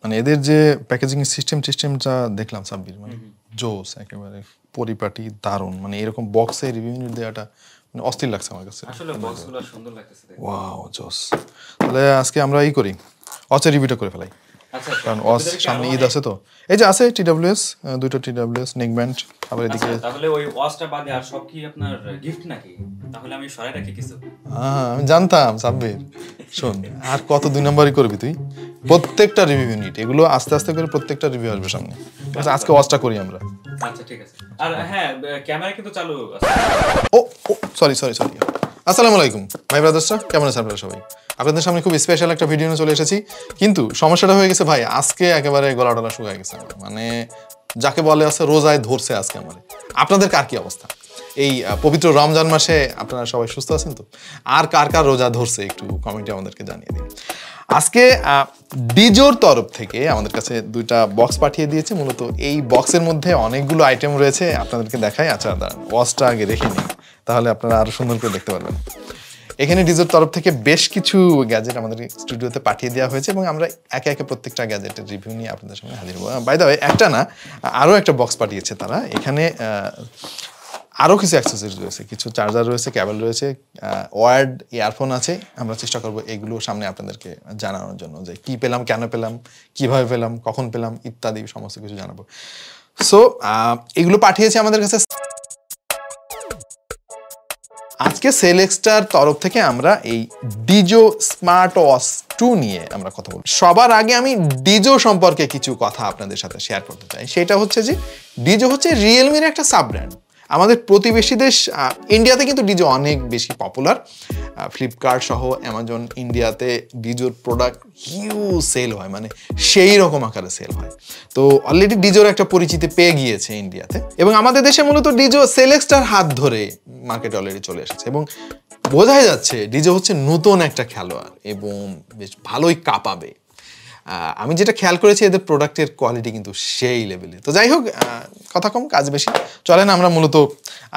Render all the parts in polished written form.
মানে এদের যে প্যাকেজিং সিস্টেমটা দেখলাম সাব্বির, মানে জোস একেবারে পরিপাটি দারুণ। মানে এরকম বক্সে রিভিউ দেওয়াটা মানে অস্থির লাগছে আমার কাছে। আসলে বক্সগুলো সুন্দর লাগতেছে দেখতে। ওয়াও জোস। তাহলে আজকে আমরা করি ওয়াচের রিভিউটা করে ফেলাই। আচ্ছা, কারণ ওয়াচ সামনে ঈদ আছে তো। এই যে আছে TWS, দুটো TWS নেকব্যান্ড। আবার এদিকে তাহলে ওই ওয়াচটা বাদে আর সব কি আপনার গিফট নাকি? তাহলে আমি সরাই রাখি কিছু। আমি জানতাম সাব্বির। শোন, আর কত 2 নম্বরই করবি তুই? প্রত্যেকটা রিভিউ ইউনিট এগুলো আস্তে আস্তে করে প্রত্যেকটা রিভিউ আসবে সামনে। আজকে ওয়াচটা করি আমরা। আচ্ছা ঠিক আছে। আর হ্যাঁ, ক্যামেরা কিন্তু চালু আছে। ও সরি। আসসালামু আলাইকুম ভাই ব্রাদার্সরা, কেমন আছেন আপনারা সবাই? আপনাদের সামনে খুব স্পেশাল একটা ভিডিও নিয়ে চলে এসেছি। কিন্তু সমস্যাটা হয়ে গেছে ভাই, আজকে একেবারে গলা টলা শুকায় গেছে আমার। মানে যাকে বলে আছে রোজায় ধরছে আজকে আমার। আপনাদের কার কি অবস্থা? এই পবিত্র রমজান মাসে আপনারা সবাই সুস্থ আছেন তো? আর কার কার রোজা ধরছে একটু কমেন্টে আমাদেরকে জানিয়ে দিন। আজকে ডিজোর তরফ থেকে আমাদের কাছে 2টা বক্স পাঠিয়ে দিয়েছে। মূলত এই বক্সের মধ্যে অনেকগুলো আইটেম রয়েছে, আপনাদেরকে দেখাই। আচ্ছা দাঁড়ান, ওয়াচটা আগে রেখে নিই, তাহলে আপনারা আরো সুন্দর করে দেখতে পারবেন। এখানে ডিজোর তরফ থেকে বেশ কিছু গ্যাজেট আমাদের স্টুডিওতে পাঠিয়ে দেওয়া হয়েছে এবং আমরা একে একে প্রত্যেকটা গ্যাজেটের রিভিউ নিয়ে আপনাদের সামনে হাজির হবো। বাই দ্য ওয়ে, একটা না আরও একটা বক্স পাঠিয়েছে তারা। এখানে আরও কিছু অ্যাক্সেসরিজ রয়েছে, কিছু চার্জার রয়েছে, ক্যাবেল রয়েছে, ওয়ার্ড ইয়ারফোন আছে। আমরা চেষ্টা করবো এগুলো সামনে আপনাদেরকে জানানোর জন্য, যে কী পেলাম, কেন পেলাম, কিভাবে পেলাম, কখন পেলাম ইত্যাদি সমস্ত কিছু জানাবো। সো এগুলো পাঠিয়েছে আমাদের কাছে। আজকে সেলেক্সটার তরফ থেকে আমরা এই ডিজো স্মার্ট ওয়াচ 2 নিয়ে আমরা কথা বলব। সবার আগে আমি ডিজো সম্পর্কে কিছু কথা আপনাদের সাথে শেয়ার করতে চাই। সেটা হচ্ছে যে ডিজো হচ্ছে রিয়েলমির একটা সাব ব্র্যান্ড। আমাদের প্রতিবেশী দেশ ইন্ডিয়াতে কিন্তু ডিজো অনেক বেশি পপুলার। ফ্লিপকার্ট সহ অ্যামাজন ইন্ডিয়াতে ডিজোর প্রোডাক্ট হিউজ সেল হয়, মানে সেই রকম আকারে সেল হয়। তো অলরেডি ডিজোর একটা পরিচিতি পেয়ে গিয়েছে ইন্ডিয়াতে, এবং আমাদের দেশে মূলত ডিজো সেলেক্সটার হাত ধরে মার্কেটে অলরেডি চলে এসেছে এবং বোঝাই যাচ্ছে ডিজো হচ্ছে নতুন একটা খেলোয়াড় এবং বেশ ভালোই কাঁপাবে। আমি যেটা খেয়াল করেছি, এদের প্রোডাক্টের কোয়ালিটি কিন্তু সেই লেভেলে। তো যাই হোক, কথা কম কাজ বেশি, চলেন আমরা মূলত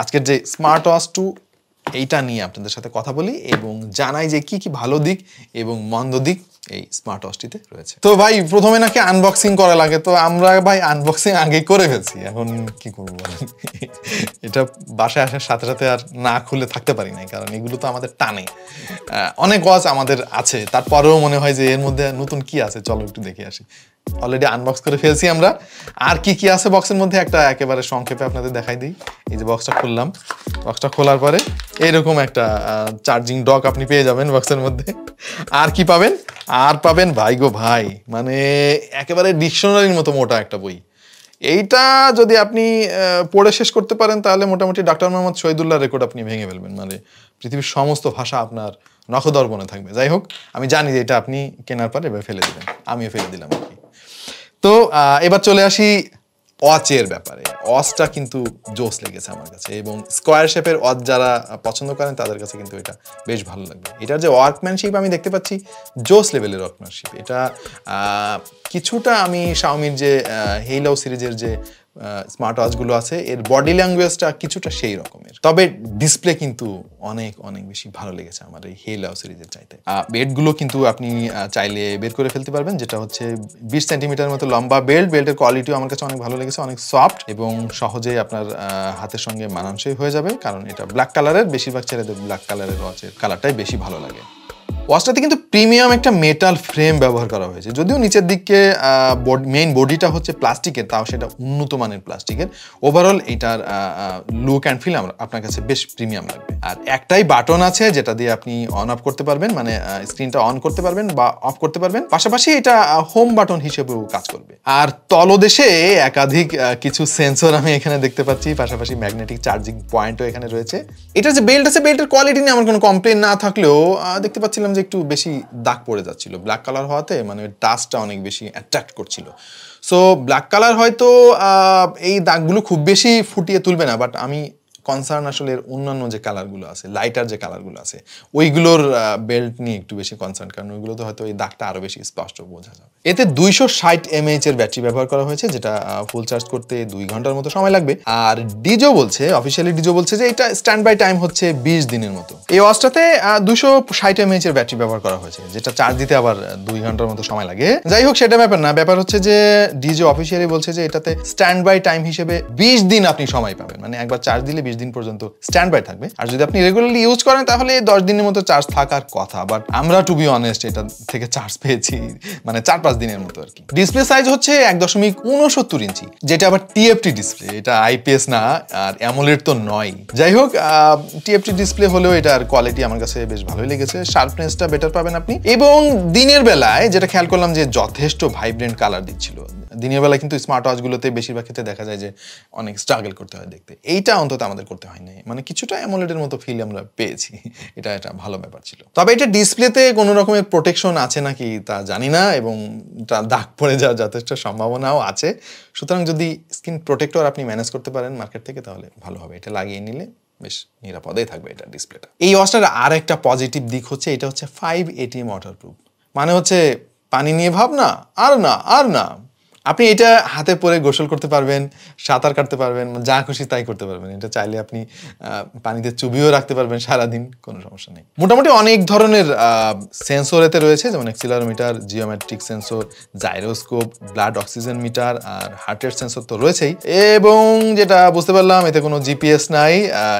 আজকের যে স্মার্ট ওয়াচ 2 এইটা নিয়ে আপনাদের সাথে কথা বলি এবং জানাই যে কি কি ভালো দিক এবং মন্দ দিক এই স্মার্ট ওয়াচটিতে রয়েছে। তো ভাই প্রথমে নাকি আনবক্সিং করা লাগে, তো আমরা ভাই আনবক্সিং আগে করে ফেলছি, এখন কি করবো? এটা বাসায় আসার সাথে সাথে আর না খুলে থাকতে পারি নাই, কারণ এগুলো তো আমাদের টানে। অনেক ওয়াচ আমাদের আছে, তারপরেও মনে হয় যে এর মধ্যে নতুন কি আছে, চলো একটু দেখে আসি। অলরেডি আনবক্স করে ফেলছি আমরা। আর কি কি আছে বক্সের মধ্যে একটা একেবারে সংক্ষেপে আপনাদের দেখাই দিই। এই যে বক্সটা খুললাম, বক্সটা খোলার পরে এইরকম একটা চার্জিং ডক আপনি পেয়ে যাবেন বক্সের মধ্যে। আর কি পাবেন? আর পাবেন ভাই গো ভাই, মানে একেবারে ডিকশনারির মতো মোটা একটা বই। এইটা যদি আপনি পড়ে শেষ করতে পারেন তাহলে মোটামুটি ডক্টর মোহাম্মদ শহীদুল্লাহর রেকর্ড আপনি ভেঙে ফেলবেন। মানে পৃথিবীর সমস্ত ভাষা আপনার নখদর্পণে থাকবে। যাই হোক, আমি জানি যে এটা আপনি কেনার পরে এবার ফেলে দিবেন, আমিও ফেলে দিলাম আর কি। তো এবার চলে আসি ওয়াচের ব্যাপারে। ওয়াচটা কিন্তু জোস লেগেছে আমার কাছে, এবং স্কোয়ার শেপের ওয়াচ যারা পছন্দ করেন তাদের কাছে কিন্তু এটা বেশ ভালো লাগবে। এটার যে ওয়ার্কম্যানশিপ আমি দেখতে পাচ্ছি, জোস লেভেলের ওয়ার্কম্যানশিপ। এটা কিছুটা আমি শাওমির যে হেইলো সিরিজের যে স্মার্ট ওয়াচগুলো আছে, এর বডি ল্যাঙ্গুয়েজটা কিছুটা সেই রকমের। তবে ডিসপ্লে কিন্তু অনেক অনেক বেশি ভালো লেগেছে আমার এই হেইলো সিরিজের চাইতে। বেল্টগুলো কিন্তু আপনি চাইলে বের করে ফেলতে পারবেন, যেটা হচ্ছে 20 সেন্টিমিটার মতো লম্বা বেল্ট। বেল্টের কোয়ালিটিও আমার কাছে অনেক ভালো লেগেছে, অনেক সফট এবং সহজেই আপনার হাতের সঙ্গে মানানসই হয়ে যাবে, কারণ এটা ব্ল্যাক কালারের। বেশিরভাগ ছেলেদের ব্ল্যাক কালারের ওয়াচের কালারটাই বেশি ভালো লাগে। ওয়াচটাতে কিন্তু প্রিমিয়াম একটা মেটাল ফ্রেম ব্যবহার করা হয়েছে, যদিও নিচের দিকে মেইন বডিটা হচ্ছে প্লাস্টিকের, তাও সেটা উন্নত মানের প্লাস্টিকের। ওভারঅল এটার লুক অ্যান্ড ফিল আপনার কাছে বেশ প্রিমিয়াম লাগবে। আর একটাই বাটন আছে যেটা দিয়ে আপনি অন অফ করতে পারবেন, মানে স্ক্রিনটা অন করতে পারবেন বা অফ করতে পারবেন। পাশাপাশি এটা হোম বাটন হিসেবেও কাজ করবে। আর তলদেশে একাধিক কিছু সেন্সর আমি এখানে দেখতে পাচ্ছি, পাশাপাশি ম্যাগনেটিক চার্জিং পয়েন্টও এখানে রয়েছে। এটা যে বেল্ট আছে, বেল্টের কোয়ালিটি নিয়ে আমার কোনো কমপ্লেন না থাকলেও দেখতে পাচ্ছিলাম যে একটু বেশি দাগ পড়ে যাচ্ছিল ব্ল্যাক কালার হওয়াতে, মানে ডাস্টটা অনেক বেশি অ্যাট্রাক্ট করছিল। সো ব্ল্যাক কালার হয়তো এই দাগগুলো খুব বেশি ফুটিয়ে তুলবে না, বাট আমি কনসার্ন আসলে এর অন্যান্য যে কালারগুলো আছে, লাইটার যে কালারগুলো আছে, ওইগুলোর বেল্ট নিয়ে একটু বেশি কনসার্ন, কারণ ওইগুলোতে হয়তো এই দাগটা আরো বেশি স্পষ্ট বোঝা যাবে। এতে 260 mAh এর ব্যাটারি ব্যবহার করা হয়েছে, যেটা ফুল চার্জ করতে 2 ঘন্টার মতো সময় লাগবে। আর ডিজো বলছে, অফিসিয়ালি ডিজো বলছে যে এটা স্ট্যান্ড বাই টাইম হচ্ছে 20 দিনের মতো। এই ওয়াচটাতে 260 mAh এর ব্যাটারি ব্যবহার করা হয়েছে, যেটা চার্জ দিতে আবার 2 ঘন্টার মতো সময় লাগে। যাই হোক, সেটা ব্যাপার না, ব্যাপার হচ্ছে যে ডিজো অফিসিয়ালি বলছে যে এটাতে স্ট্যান্ড বাই টাইম হিসেবে 20 দিন আপনি সময় পাবেন, মানে একবার চার্জ দিলে 20 দিন পর্যন্ত স্ট্যান্ড বাই থাকবে। আর যদি আপনি রেগুলারলি ইউজ করেন তাহলে 10 দিনের মতো চার্জ থাকার কথা, বাট আমরা টু বি অনেস্ট এটা থেকে চার্জ পেয়েছি মানে 4-5 দিনের মতো আর কি। ডিসপ্লে সাইজ হচ্ছে 1.69 ইঞ্চি, যেটা আবার টিএফটি ডিসপ্লে, এটা আইপিএস না আর অ্যামোলেড তো নয়। যাই হোক, টিএফটি ডিসপ্লে হলেও এটার কোয়ালিটি আমার কাছে বেশ ভালোই লেগেছে, শার্পনেসটা বেটার পাবেন আপনি। এবং দিনের বেলায় যেটা খেয়াল করলাম যে যথেষ্ট ভাইব্রেন্ট কালার দিচ্ছিল। দিনের বেলা কিন্তু স্মার্ট ওয়াচগুলোতে বেশিরভাগ ক্ষেত্রে দেখা যায় যে অনেক স্ট্রাগল করতে হয় দেখতে, এইটা অন্তত আমাদের করতে হয় নাই, মানে কিছুটা অ্যামোলেডের মতো ফিল আমরা পেয়েছি, এটা একটা ভালো ব্যাপার ছিল। তবে এটা ডিসপ্লেতে কোনো রকমের প্রোটেকশন আছে নাকি তা জানি না, এবং দাগ পড়ে যাওয়ার যথেষ্ট সম্ভাবনাও আছে। সুতরাং যদি স্ক্রিন প্রোটেক্টর আপনি ম্যানেজ করতে পারেন মার্কেট থেকে তাহলে ভালো হবে, এটা লাগিয়ে নিলে বেশ নিরাপদেই থাকবে এটা ডিসপ্লেটা। এই ওয়াচটার আর একটা পজিটিভ দিক হচ্ছে এটা হচ্ছে 5 ATM ওয়াটারপ্রুফ, মানে হচ্ছে পানি নিয়ে ভাব না, আর না আপনি এটা হাতে পরে গোসল করতে পারবেন, সাঁতার কাটতে পারবেন, যা খুশি তাই করতে পারবেন। এটা চাইলে আপনি পানিতে চুবিয়েও রাখতে পারবেন সারাদিন, কোনো সমস্যা নেই। মোটামুটি অনেক ধরনের সেন্সর এতে রয়েছে, যেমন accelerometer, geometric sensor, gyroscope, blood oxygen meter আর হার্ট রেট সেন্সর তো রয়েছেই। এবং যেটা বুঝতে পারলাম এতে কোনো জিপিএস নাই,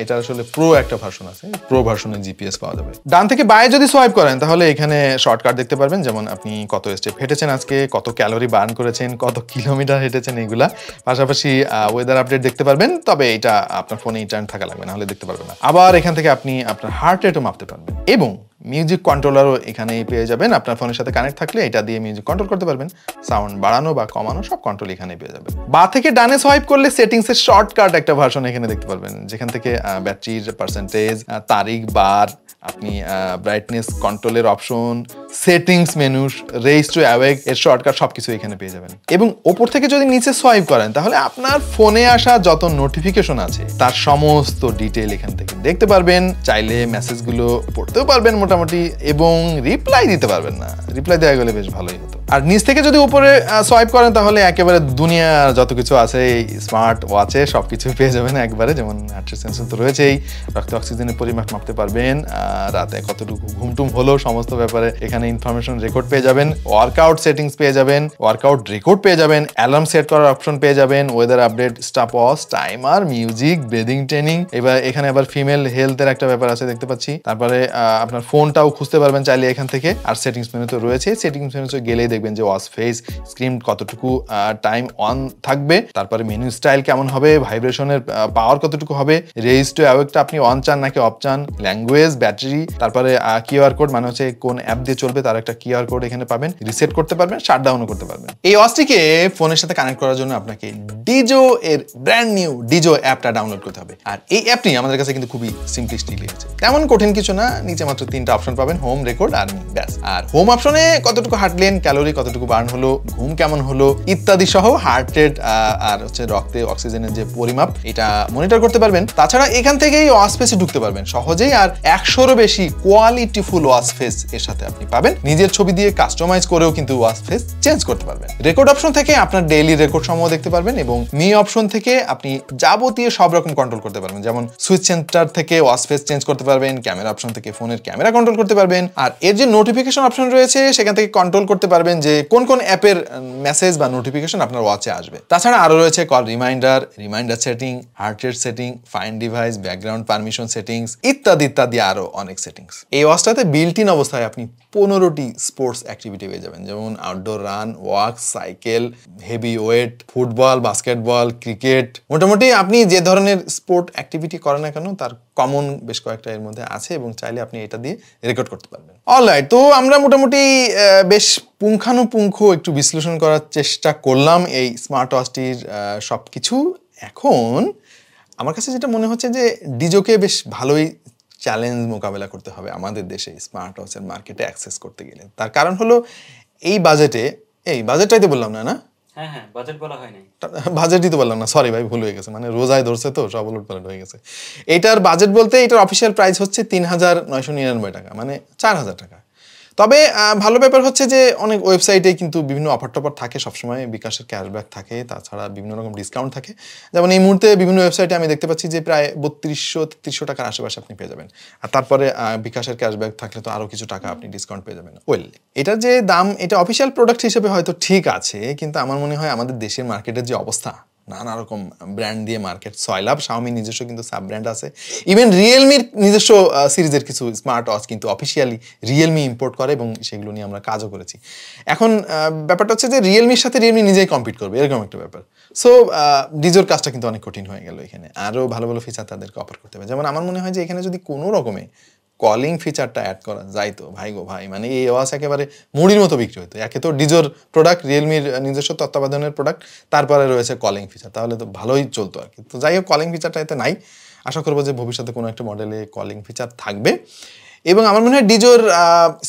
এটা আসলে প্রো একটা ভার্সন আছে, প্রো ভার্সনে জিপিএস পাওয়া যাবে। ডান থেকে বায়ে যদি সোয়াইপ করেন তাহলে এখানে শর্টকাট দেখতে পারবেন, যেমন আপনি কত স্টেপ হেঁটেছেন আজকে, কত ক্যালোরি বার্ন করেছেন, কত কিলোমিটার হেঁটেছেন, এইগুলা। পাশাপাশি ওয়েদার আপডেট দেখতে পারবেন, তবে এটা আপনার ফোনে ইন্টারনেট থাকা লাগবে, না হলে দেখতে পারবেন না। আবার এখান থেকে আপনি আপনার হার্ট রেটও মাপতে পারবেন, এবং মিউজিক কন্ট্রোলারও এখানেই পেয়ে যাবেন। আপনার ফোনের সাথে কানেক্ট থাকলে এটা দিয়ে মিউজিক কন্ট্রোল করতে পারবেন, সাউন্ড বাড়ানো বা কমানো সব কন্ট্রোল এখানে পেয়ে যাবেন। বা থেকে ডানে সোয়াইপ করলে সেটিংসের শর্টকাট একটা ভার্সন এখানে দেখতে পারবেন, যেখান থেকে ব্যাটারির পার্সেন্টেজ, তারিখ, বার, আপনি ব্রাইটনেস কন্ট্রোলের option, settings menu, raise to awake এর শর্টকাট সবকিছু এখানে পেয়ে যাবেন। এবং ওপর থেকে যদি নিচে সোয়াইপ করেন তাহলে আপনার ফোনে আসা যত নোটিফিকেশন আছে তার সমস্ত ডিটেইল এখান থেকে দেখতে পারবেন। চাইলে মেসেজগুলো পড়তেও পারবেন মোটামুটি, এবং রিপ্লাই দিতে পারবেন না, রিপ্লাই দেওয়া গেলে বেশ ভালোই হতো। আর নিচ থেকে যদি উপরে সোয়াইপ করেন তাহলে একেবারে দুনিয়ার যত কিছু আছে এই স্মার্ট ওয়াচে সবকিছু পেয়ে যাবেন একবারে, যেমন হার্ট রেট সেন্সর তো রয়েছেই, রক্তে অক্সিজেনের পরিমাপ মাপতে পারবেন, রাতে কতটুকু ঘুমটুম হলো সমস্ত ব্যাপারে এখানে ইনফরমেশন রেকর্ড পেয়ে যাবেন, ওয়ার্কআউট সেটিংস পেয়ে যাবেন, ওয়ার্কআউট রেকর্ড পেয়ে যাবেন, অ্যালার্ম সেট করার অপশন পেয়ে যাবেন, weather update, stop watch, timer, music, breathing training. এবার এখানে আবার ফিমেল হেলথের একটা ব্যাপার আছে দেখতে পাচ্ছি। তারপরে আপনার ফোনটাও খুঁজতে পারবেন চাইলে এখান থেকে। আর সেটিংস মেনু তো রয়েছে, সেটিংস মেনুতে গেলেই দেখবেন যে ওয়াচ ফেস, স্ক্রিন কতটুকু টাইম অন থাকবে, তারপরে মেনু স্টাইল কেমন হবে, ভাইব্রেশনের পাওয়ার কতটুকু হবে, রেইজ টু অ্যাওয়েকটা আপনি অন চান নাকি অফ চান, ল্যাঙ্গুয়েজ, ব্যাটারি, তারপরে কিউআর কোড, মানে হচ্ছে কোন অ্যাপ দিয়ে চলবে তার একটা কিউআর কোড এখানে পাবেন, রিসেট করতে পারবেন, শাটডাউনও করতে পারবেন। এই ওয়াচটিকে ফোনের সাথে কানেক্ট করার জন্য আপনাকে ডিজো এর ব্র্যান্ড নিউ ডিজো অ্যাপটা ডাউনলোড করতে হবে। আর এই অ্যাপটি আমাদের কাছে কিন্তু খুবই সিম্পলিস্টিক লেগেছে, তেমন কঠিন কিছু না। নিচে মাত্র 3টা অপশন পাবেন, হোম, রেকর্ড আর মি, ব্যাস। আর হোম অপশনে কতটুকু হাঁটলেন, ক্যালোরি কতটুকু বার্ন হলো, ঘুম কেমন হলো ইত্যাদি সহ হার্ট রেট আর হচ্ছে রক্তে অক্সিজেনের যে পরিমাপ এটা মনিটর করতে পারবেন। তাছাড়া এখান থেকেই ওয়াচ ফেসে ঢুকতে পারবেন সহজেই, আর 100-এরও বেশি কোয়ালিটিফুল ওয়াচ ফেস এর সাথে আপনি পাবেন। নিজের ছবি দিয়ে কাস্টমাইজ করেও কিন্তু ওয়াচ ফেস চেঞ্জ করতে পারবেন। রেকর্ড অপশন থেকে আপনার ডেইলি রেকর্ড সমূহ দেখতে পারবেন, এবং মি অপশন থেকে আপনি যাবতীয় সব রকম কন্ট্রোল করতে পারবেন, যেমন সুইচ সেন্টার থেকে ওয়াচ ফেস চেঞ্জ করতে পারবেন, ক্যামেরা অপশন থেকে ফোনের ক্যামেরা কন্ট্রোল করতে পারবেন, আর এর যে নোটিফিকেশন অপশন রয়েছে সেখান থেকে কন্ট্রোল করতে পারবেন যে কোন কোন অ্যাপের মেসেজ বা নোটিফিকেশন আপনার ওয়াচে আসবে। তাছাড়া আরো রয়েছে call reminder, reminder setting, heart rate setting, find device, background permission settings ইত্যাদি ইত্যাদি আরো অনেক সেটিংস। এই ওয়াচটাতে বিল্ট ইন অবস্থায় আপনি 15টি স্পোর্টস অ্যাক্টিভিটি পেয়ে যাবেন, যেমন outdoor run, walk, cycle, heavy weight, football, basketball, cricket, মোটামুটি আপনি যে ধরনের স্পোর্ট অ্যাক্টিভিটি করেন না কেন তার কমন বেশ কয়েকটা এর মধ্যে আছে, এবং চাইলে আপনি এটা দিয়ে রেকর্ড করতে পারবেন। অলরাইট, তো আমরা মোটামুটি বেশ পুঙ্খানুপুঙ্খ একটু বিশ্লেষণ করার চেষ্টা করলাম এই স্মার্ট ওয়াচটির সবকিছু। এখন আমার কাছে যেটা মনে হচ্ছে যে ডিজোকে বেশ ভালোই চ্যালেঞ্জ মোকাবেলা করতে হবে আমাদের দেশে স্মার্ট ওয়াচের মার্কেটে অ্যাক্সেস করতে গেলে। তার কারণ হলো এই বাজেটটাই তো বললাম না? হ্যাঁ হ্যাঁ, বাজেট বলা হয় নাই। বাজেটই তো বললাম না, সরি ভাই, ভুল হয়ে গেছে, মানে রোজায় ধরছে তো সব উলটপালট হয়ে গেছে। এটার বাজেট বলতে এটার অফিসিয়াল প্রাইস হচ্ছে ৩,৯৯৯ টাকা, মানে ৪,০০০ টাকা। তবে ভালো ব্যাপার হচ্ছে যে অনেক ওয়েবসাইটে কিন্তু বিভিন্ন অফার টফার থাকে সবসময়, বিকাশের ক্যাশব্যাক থাকে, তাছাড়া বিভিন্ন রকম ডিসকাউন্ট থাকে। যেমন এই মুহূর্তে বিভিন্ন ওয়েবসাইটে আমি দেখতে পাচ্ছি যে প্রায় ৩২০০-৩৩০০ টাকার আশেপাশে আপনি পেয়ে যাবেন। আর তারপরে বিকাশের ক্যাশব্যাক থাকলে তো আরও কিছু টাকা আপনি ডিসকাউন্ট পেয়ে যাবেন। ওয়েল, এটার যে দাম, এটা অফিসিয়াল প্রোডাক্ট হিসেবে হয়তো ঠিক আছে, কিন্তু আমার মনে হয় আমাদের দেশের মার্কেটের যে অবস্থা, নানা রকম ব্র্যান্ড দিয়ে মার্কেট সয়লাভ, শাওমির নিজস্ব কিন্তু সাব ব্র্যান্ড আছে, ইভেন রিয়েলমির নিজস্ব সিরিজের কিছু স্মার্ট ওয়াচ কিন্তু অফিসিয়ালি রিয়েলমি ইম্পোর্ট করে এবং সেগুলো নিয়ে আমরা কাজও করেছি। এখন ব্যাপারটা হচ্ছে যে রিয়েলমির সাথে রিয়েলমি নিজেই কম্পিট করবে, এরকম একটা ব্যাপার। সো ডিজোর কাজটা কিন্তু অনেক কঠিন হয়ে গেল। এখানে আরও ভালো ভালো ফিচার তাদেরকে অফার করতে হবে। যেমন আমার মনে হয় যে এখানে যদি কোনো রকমে কলিং ফিচারটা অ্যাড করা যায় তো ভাই গো ভাই, মানে এই ওয়াচ একেবারে মুড়ির মতো বিক্রি হতো। একে তো ডিজোর প্রোডাক্ট, রিয়েলমির নিজস্ব তত্ত্বাবধানের প্রোডাক্ট, তারপরে রয়েছে কলিং ফিচার, তাহলে তো ভালোই চলতো আর কি। তো যাই হোক, কলিং ফিচারটা এতে নাই। আশা করবো যে ভবিষ্যতে কোনো একটা মডেলে কলিং ফিচার থাকবে। এবং আমার মনে হয় ডিজোর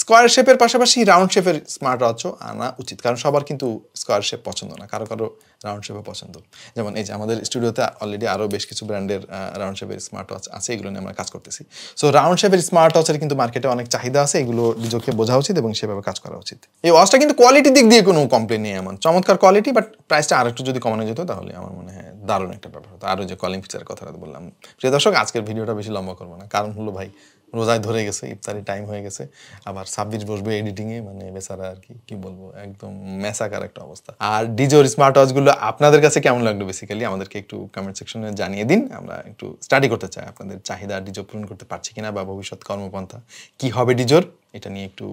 স্কোয়ার শেপের পাশাপাশি রাউন্ড শেপের স্মার্ট ওয়াচও আনা উচিত, কারণ সবার কিন্তু স্কোয়ার শেপ পছন্দ না, কারো কারো রাউন্ড শেপে পছন্দ। যেমন এই যে আমাদের স্টুডিওতে অলরেডি আরও বেশ কিছু ব্র্যান্ডের রাউন্ড শেপের স্মার্ট ওয়াচ আছে, এগুলো নিয়ে আমরা কাজ করতেছি। সো রাউন্ড শেপের স্মার্ট ওয়াচের কিন্তু মার্কেটে অনেক চাহিদা আছে, এগুলো ডিজোকে বোঝা উচিত এবং সেভাবে কাজ করা উচিত। এই ওয়াচটা কিন্তু কোয়ালিটির দিক দিয়ে কোনো কমপ্লেন নেই, এমন চমৎকার কোয়ালিটি, বাট প্রাইসটা আরেকটু যদি কমানো যেত তাহলে আমার মনে হয় দারুণ একটা ব্যাপার হতো। আরও যে কলিং ফিচারের কথাটা বললাম। প্রিয় দর্শক, আজকের ভিডিওটা বেশি লম্বা করবো না, কারণ হলো ভাই রোজায় ধরে গেছে, ইফতারি টাইম হয়ে গেছে, আবার 26 বসবে এডিটিংয়ে, মানে বেচারা আর কি বলবো, একদম মেসাকার একটা অবস্থা। আর ডিজোর স্মার্ট ওয়াচগুলো আপনাদের কাছে কেমন লাগলো বেসিক্যালি আমাদেরকে একটু কমেন্ট সেকশনে জানিয়ে দিন। আমরা একটু স্টাডি করতে চাই আপনাদের চাহিদা ডিজো পূরণ করতে পারছি কিনা, বা ভবিষ্যৎ কর্মপন্থা কি হবে ডিজোর, এটা নিয়ে একটু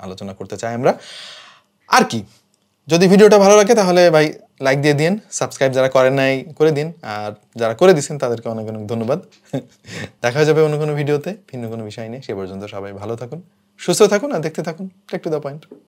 আলোচনা করতে চাই আমরা। আর কি, যদি ভিডিওটা ভালো লাগে তাহলে ভাই লাইক দিয়ে দিন, সাবস্ক্রাইব যারা করেন নাই করে দিন, আর যারা করে দিচ্ছেন তাদেরকে অনেক অনেক ধন্যবাদ। দেখা যাবে অন্য কোনো ভিডিওতে ভিন্ন কোনো বিষয় নিয়ে। সে পর্যন্ত সবাই ভালো থাকুন, সুস্থ থাকুন, আর দেখতে থাকুন টেক টু দ্য পয়েন্ট।